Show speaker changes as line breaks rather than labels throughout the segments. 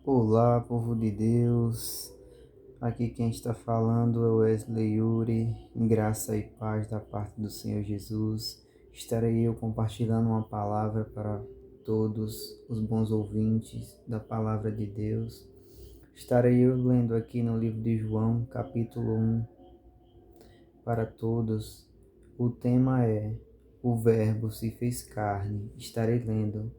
Olá, povo de Deus. Aqui quem está falando é o Wesley Yuri, em graça e paz da parte do Senhor Jesus. Estarei eu compartilhando uma palavra para todos os bons ouvintes da palavra de Deus. Estarei eu lendo aqui no livro de João, capítulo 1, para todos. O tema é: O Verbo se fez carne. Estarei lendo.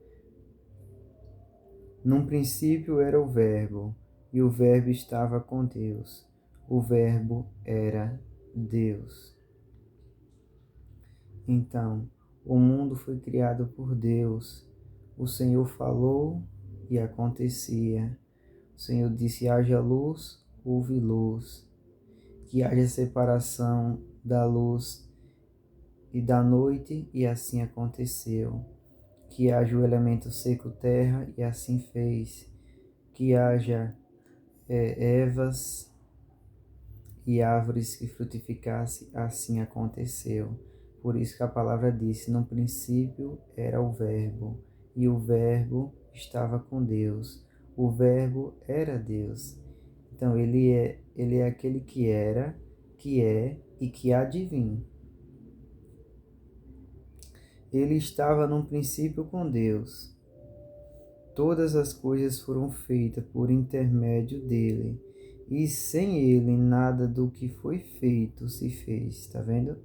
Num princípio era o Verbo, e o Verbo estava com Deus. O Verbo era Deus. Então, o mundo foi criado por Deus. O Senhor falou e acontecia. O Senhor disse: haja luz, houve luz. Que haja separação da luz e da noite, e assim aconteceu. Que haja o elemento seco terra, e assim fez. Que haja ervas e árvores que frutificasse, assim aconteceu. Por isso que a palavra disse: no princípio era o Verbo, e o Verbo estava com Deus. O Verbo era Deus. Então ele é aquele que era, que é e que há de vir. Ele estava no princípio com Deus. Todas as coisas foram feitas por intermédio dele, e sem ele nada do que foi feito se fez. Está vendo?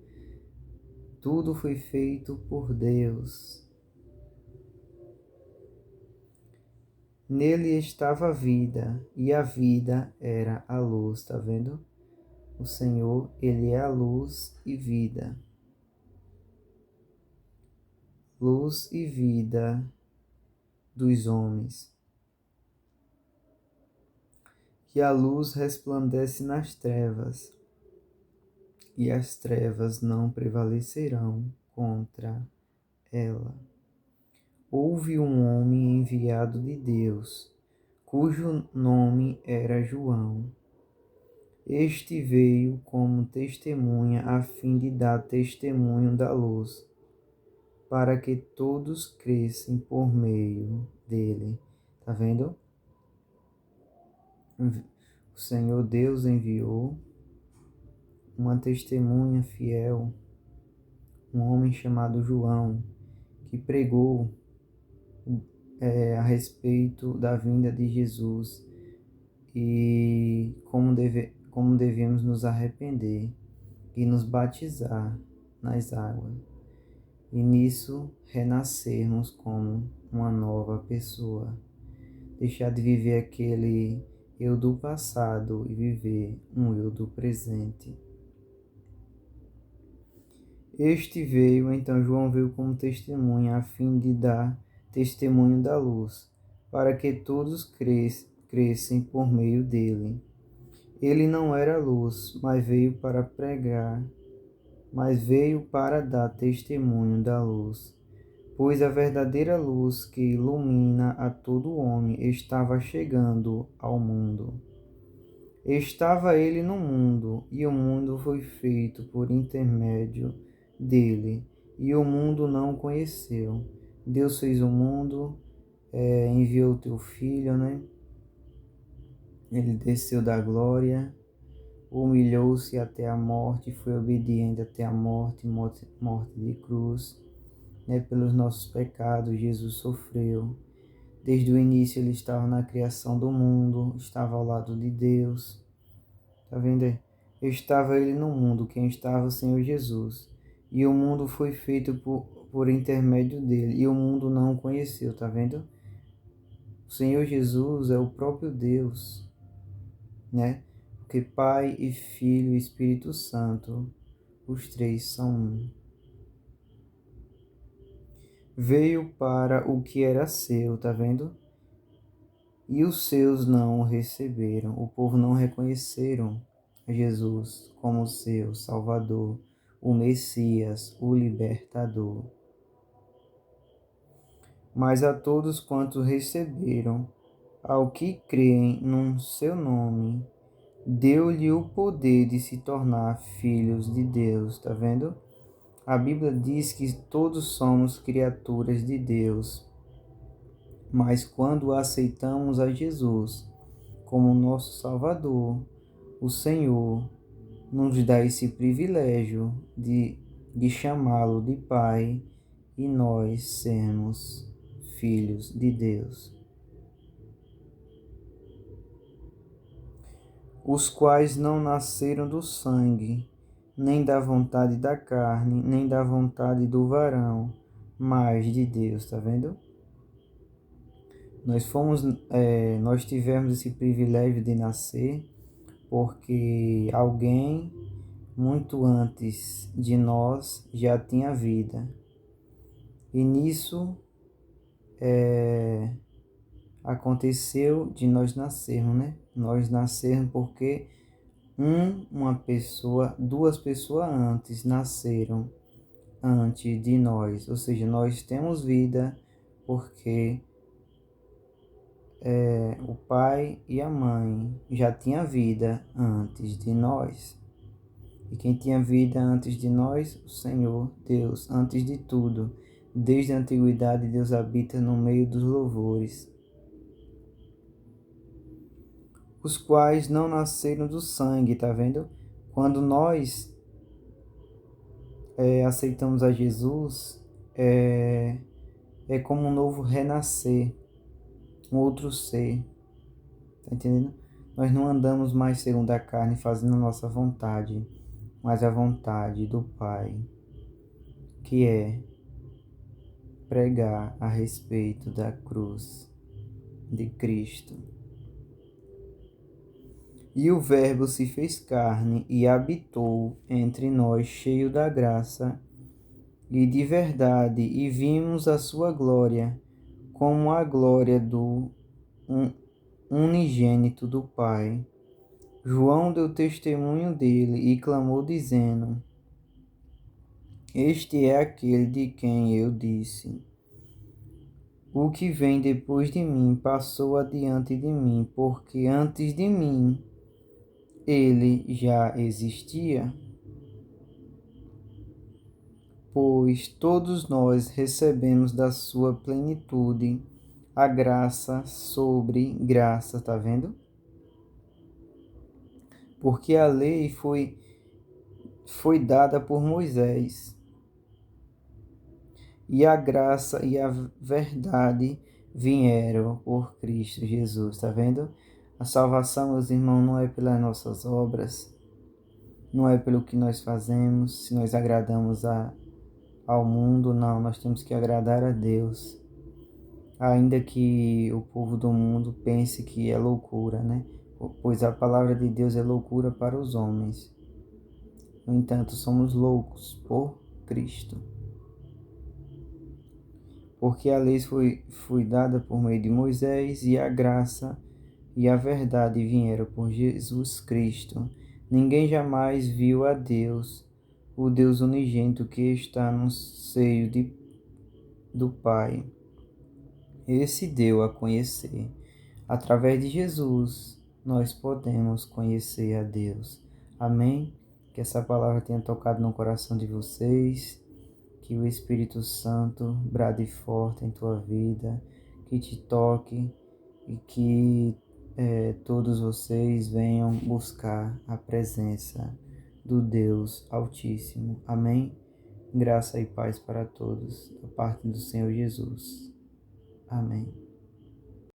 Tudo foi feito por Deus. Nele estava a vida, e a vida era a luz. Está vendo? O Senhor, ele é a luz e vida. Luz e vida dos homens. Que a luz resplandece nas trevas, e as trevas não prevalecerão contra ela. Houve um homem enviado de Deus, cujo nome era João. Este veio como testemunha a fim de dar testemunho da luz, para que todos crescem por meio dele. Tá vendo? O Senhor Deus enviou uma testemunha fiel, um homem chamado João, que pregou a respeito da vinda de Jesus e como devemos nos arrepender e nos batizar nas águas, e nisso renascermos como uma nova pessoa, deixar de viver aquele eu do passado e viver um eu do presente. Então João veio como testemunha, a fim de dar testemunho da luz, para que todos crescem por meio dele. Ele não era luz, mas veio para dar testemunho da luz. Pois a verdadeira luz que ilumina a todo homem estava chegando ao mundo. Estava ele no mundo, e o mundo foi feito por intermédio dele, e o mundo não o conheceu. Deus fez o mundo, enviou o teu filho, né? Ele desceu da glória, humilhou-se até a morte, foi obediente até a morte de cruz, né? Pelos nossos pecados, Jesus sofreu. Desde o início ele estava na criação do mundo, estava ao lado de Deus. Tá vendo aí? Estava ele no mundo, quem estava o Senhor Jesus. E o mundo foi feito por intermédio dele, e o mundo não o conheceu, tá vendo? O Senhor Jesus é o próprio Deus, né? Porque Pai e Filho e Espírito Santo, os três são um. Veio para o que era seu, tá vendo? E os seus não o receberam. O povo não reconheceram Jesus como seu Salvador, o Messias, o Libertador. Mas a todos quantos receberam, ao que creem no seu nome, deu-lhe o poder de se tornar filhos de Deus. Tá vendo? A Bíblia diz que todos somos criaturas de Deus. Mas quando aceitamos a Jesus como nosso Salvador, o Senhor nos dá esse privilégio de chamá-lo de Pai e nós sermos filhos de Deus, os quais não nasceram do sangue, nem da vontade da carne, nem da vontade do varão, mas de Deus, tá vendo? Nós tivemos esse privilégio de nascer porque alguém muito antes de nós já tinha vida. E nisso aconteceu de nós nascermos, né? Nós nascermos porque uma pessoa, duas pessoas antes nasceram antes de nós. Ou seja, nós temos vida porque o pai e a mãe já tinham vida antes de nós. E quem tinha vida antes de nós? O Senhor, Deus, antes de tudo. Desde a antiguidade, Deus habita no meio dos louvores, os quais não nasceram do sangue, tá vendo? Quando nós aceitamos a Jesus, é como um novo renascer, um outro ser, tá entendendo? Nós não andamos mais segundo a carne, fazendo a nossa vontade, mas a vontade do Pai, que é pregar a respeito da cruz de Cristo. E o Verbo se fez carne e habitou entre nós, cheio da graça e de verdade, e vimos a sua glória, como a glória do unigênito do Pai. João deu testemunho dele e clamou, dizendo: Este é aquele de quem eu disse: O que vem depois de mim passou adiante de mim, porque antes de mim ele já existia. Pois todos nós recebemos da sua plenitude a graça sobre graça, tá vendo? Porque a lei foi dada por Moisés, e a graça e a verdade vieram por Cristo Jesus, tá vendo? A salvação, meus irmãos, não é pelas nossas obras, não é pelo que nós fazemos, se nós agradamos ao mundo, não, nós temos que agradar a Deus. Ainda que o povo do mundo pense que é loucura, né? Pois a palavra de Deus é loucura para os homens. No entanto, somos loucos por Cristo. Porque a lei foi dada por meio de Moisés e a graça e a verdade vieram por Jesus Cristo. Ninguém jamais viu a Deus, o Deus unigênito que está no seio do Pai. Esse deu a conhecer. Através de Jesus, nós podemos conhecer a Deus. Amém? Que essa palavra tenha tocado no coração de vocês, que o Espírito Santo brade forte em tua vida, que te toque e que todos vocês venham buscar a presença do Deus Altíssimo. Amém? Graça e paz para todos, da parte do Senhor Jesus. Amém.